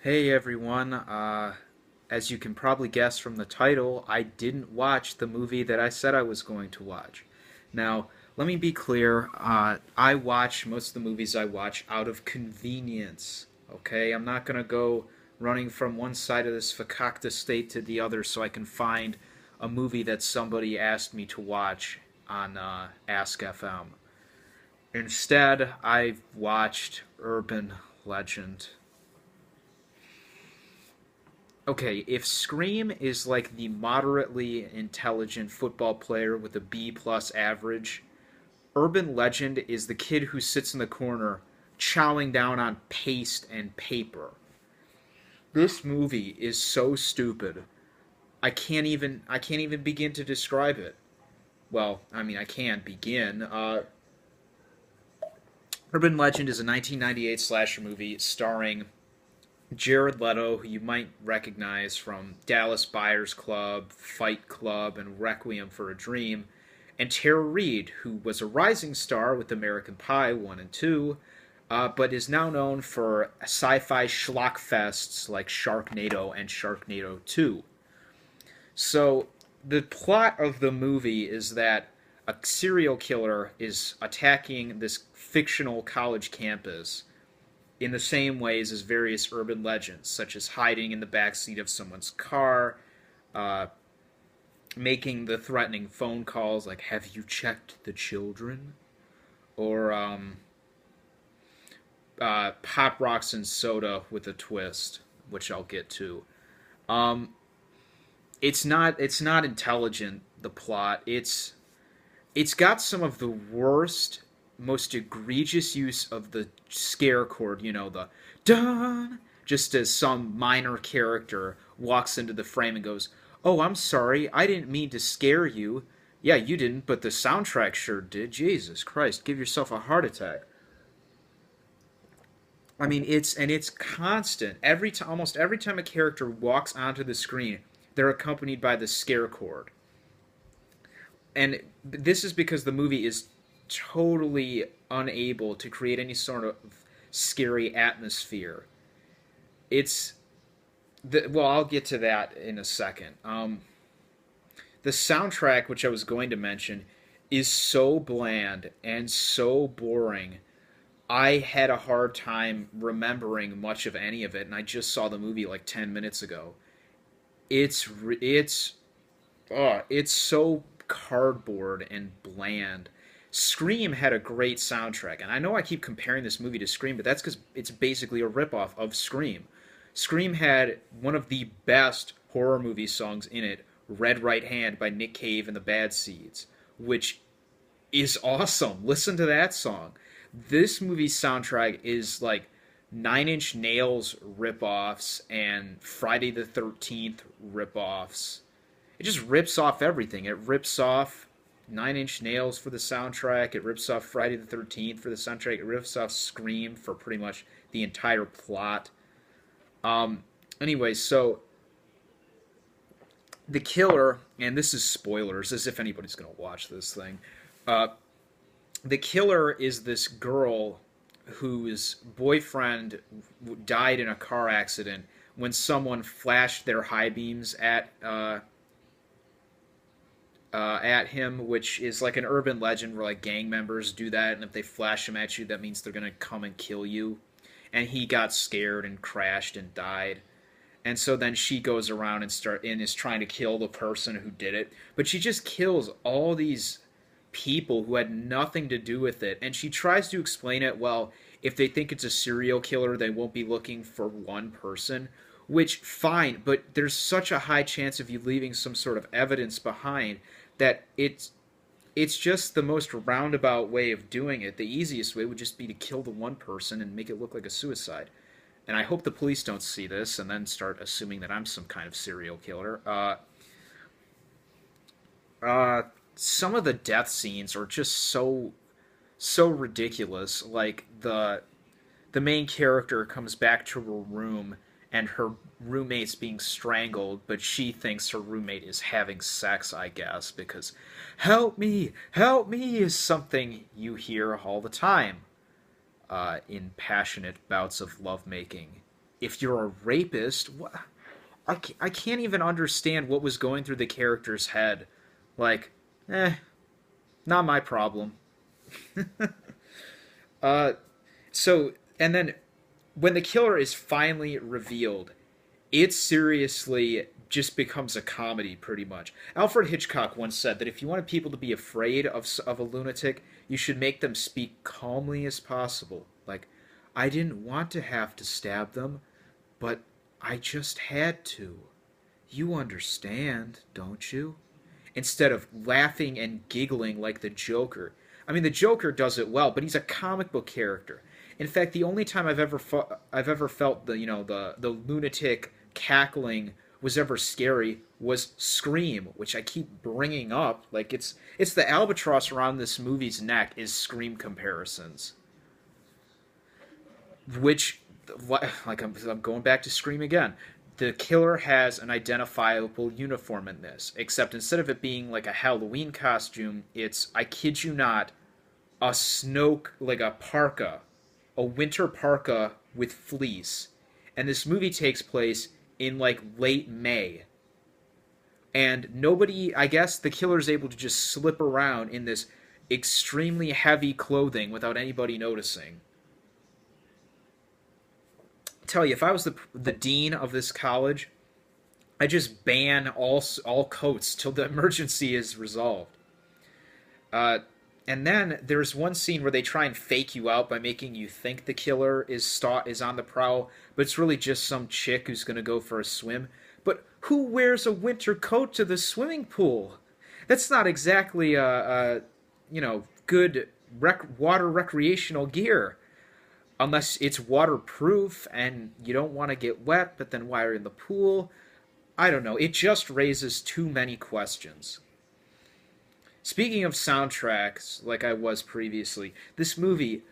Hey everyone, as you can probably guess from the title, I didn't watch the movie that I said I was going to watch. Now, let me be clear, I watch most of the movies I watch out of convenience, okay? I'm not going to go running from one side of this fakakta state to the other so I can find a movie that somebody asked me to watch on Ask FM. Instead, I've watched Urban Legend. Okay, if Scream is like the moderately intelligent football player with a B plus average, Urban Legend is the kid who sits in the corner chowing down on paste and paper. This movie is so stupid. I can't even begin to describe it. Well, I mean I can begin. Urban Legend is a 1998 slasher movie starring Jared Leto, who you might recognize from Dallas Buyers Club, Fight Club, and Requiem for a Dream, and Tara Reid, who was a rising star with American Pie 1 and 2, but is now known for sci fi schlock fests like Sharknado and Sharknado 2. So, the plot of the movie is that a serial killer is attacking this fictional college campus in the same ways as various urban legends, such as hiding in the backseat of someone's car, uh, making the threatening phone calls like, "Have you checked the children?" Or Pop Rocks and Soda with a twist, which I'll get to. Um, it's not intelligent. The plot it's got some of the worst, most egregious use of the scare chord, the dun, just as some minor character walks into the frame and goes, "Oh, I'm sorry, I didn't mean to scare you." Yeah, you didn't, but the soundtrack sure did. Jesus Christ, give yourself a heart attack. I mean, it's constant. Every time, almost every time a character walks onto the screen, they're accompanied by the scare chord. And this is because the movie is totally unable to create any sort of scary atmosphere. It's well, I'll get to that in a second. The soundtrack, which I was going to mention, is so bland and so boring. I had a hard time remembering much of any of it, and I just saw the movie like 10 minutes ago. It's so cardboard and bland. Scream had a great soundtrack, and I know I keep comparing this movie to Scream, but that's because it's basically a ripoff of Scream. Scream had one of the best horror movie songs in it, Red Right Hand by Nick Cave and the Bad Seeds, which is awesome. Listen to that song. This movie's soundtrack is like Nine Inch Nails ripoffs and Friday the 13th ripoffs. It just rips off everything. It rips off Nine Inch Nails for the soundtrack. It rips off Friday the 13th for the soundtrack. It rips off Scream for pretty much the entire plot. Um, anyway, so the killer, and this is spoilers, as if anybody's going to watch this thing. Uh, the killer is this girl whose boyfriend died in a car accident when someone flashed their high beams at him, which is like an urban legend where like gang members do that, and if they flash them at you, that means they're gonna come and kill you. And he got scared and crashed and died. And so then she goes around and is trying to kill the person who did it, but she just kills all these people who had nothing to do with it. And she tries to explain it, well, if they think it's a serial killer, they won't be looking for one person, which fine, but there's such a high chance of you leaving some sort of evidence behind that it's just the most roundabout way of doing it. The easiest way would just be to kill the one person and make it look like a suicide. And I hope the police don't see this and then start assuming that I'm some kind of serial killer. Uh, some of the death scenes are just so ridiculous. Like the main character comes back to her room and her roommate's being strangled, but she thinks her roommate is having sex, I guess, because help me is something you hear all the time in passionate bouts of lovemaking. if you're a rapist, I can't even understand what was going through the character's head. Like, not my problem. Uh, so, and then when the killer is finally revealed, it seriously just becomes a comedy pretty much. Alfred Hitchcock once said that if you wanted people to be afraid of a lunatic, you should make them speak calmly as possible. Like, I didn't want to have to stab them, but I just had to. You understand, don't you? Instead of laughing and giggling like the Joker. I mean, the Joker does it well, but he's a comic book character. In fact, the only time I've ever felt the lunatic cackling was ever scary was Scream, which I keep bringing up. Like it's the albatross around this movie's neck is Scream comparisons, which like I'm going back to Scream again. The killer has an identifiable uniform in this, except instead of it being like a Halloween costume, it's, I kid you not, a like a parka, a winter parka with fleece. And this movie takes place in like late May. And nobody, I guess the killer's able to just slip around in this extremely heavy clothing without anybody noticing. Tell you, if I was the dean of this college, I just ban all coats till the emergency is resolved. Uh, and then there's one scene where they try and fake you out by making you think the killer is on the prowl, but it's really just some chick who's gonna go for a swim. But who wears a winter coat to the swimming pool? That's not exactly good water recreational gear. Unless it's waterproof and you don't want to get wet, but then why are you in the pool? I don't know. It just raises too many questions. Speaking of soundtracks, like I was previously, this movie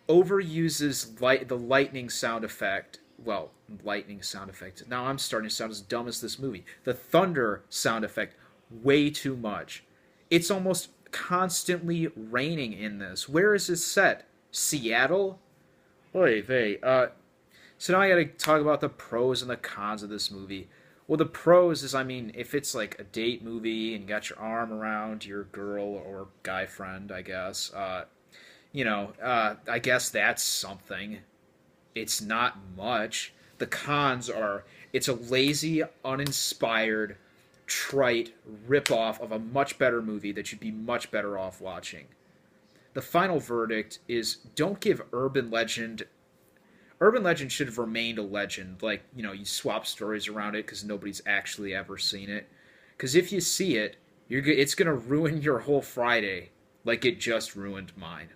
overuses the lightning sound effect. Well, lightning sound effect. Now I'm starting to sound as dumb as this movie. The thunder sound effect way too much. It's almost constantly raining in this. Where is this set? Seattle? Oy vey. So now I gotta talk about the pros and the cons of this movie. Well, the pros is, I mean, if it's like a date movie and you got your arm around your girl or guy friend, I guess, I guess that's something. It's not much. The cons are, it's a lazy, uninspired, trite ripoff of a much better movie that you'd be much better off watching. The final verdict is, don't give Urban Legend. Urban Legend should have remained a legend. Like, you swap stories around it because nobody's actually ever seen it. Because if you see it, it's going to ruin your whole Friday like it just ruined mine.